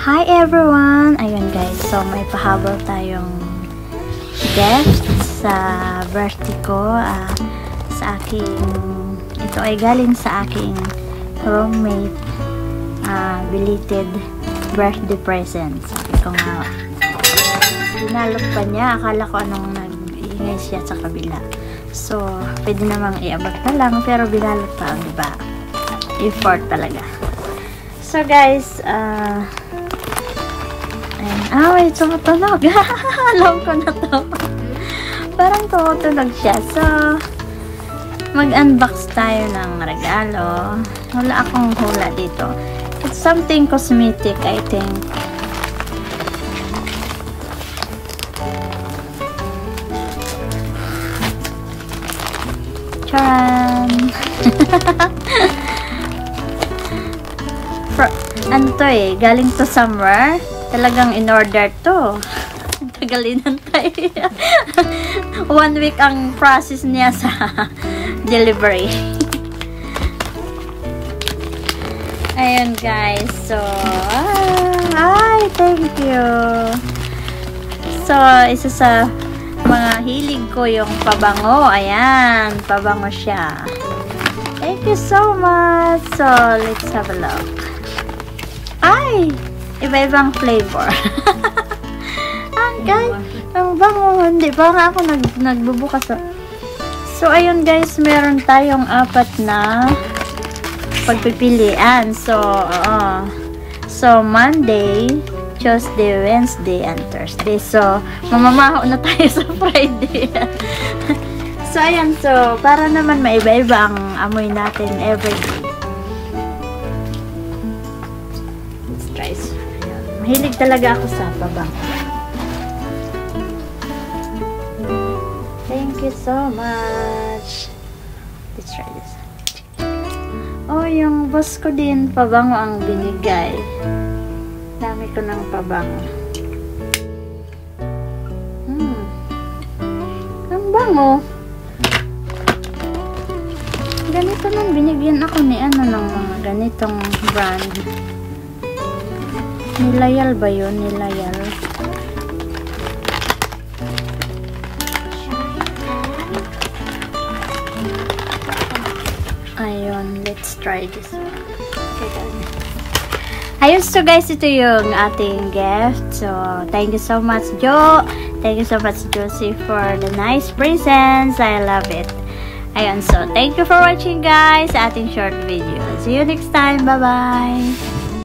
Hi everyone! Ayun guys, so may pahabol tayong gift sa birthday ko. Sa aking, ito ay galing sa aking roommate. Belated birthday present. Sabi ko nga, dinalot pa niya. Akala ko anong nag-iingay siya sa kabila. So, pwede namang iabot na lang, pero binalot pa, diba? Effort talaga. So guys, wait, tumutunog. Alam ko na to. Parang tumutunog siya. So, mag-unbox tayo ng regalo. Wala akong hula dito. It's something cosmetic, I think. Charan! Ano to eh? Galing to somewhere. Talagang in-order to. Tagalinan tayo. 1 week ang process niya sa delivery. Ayun guys. So, thank you. So, isa sa mga hilig ko yung pabango. Ayan, pabango siya. Thank you so much. So, let's have a look. Iba-ibang flavor. Guys, ang bango. Hindi pa nga ako nagbubukas. So, ayun guys, meron tayong 4 na pagpipilian. So, Monday, Tuesday, Wednesday, and Thursday. So, mamamaho na tayo sa Friday. So, ayan. So, para naman maiba-iba ang amoy natin everyday. Let's try. Mahilig talaga ako sa pabango. Thank you so much. Let's try this. Oh, yung boss ko din, pabango ang binigay. Dami ko ng pabango. Ang bango. Ganito nang binigyan ako ni ng mga ganitong brand. Nilayal ba yun? Nilayal. Ayun, let's try this one. Okay, ayun, so guys, ito yung ating gift. So, thank you so much, Jo. Thank you so much, Josie, for the nice presents. I love it. Ayun, so thank you for watching guys sa ating short video. See you next time. Bye-bye.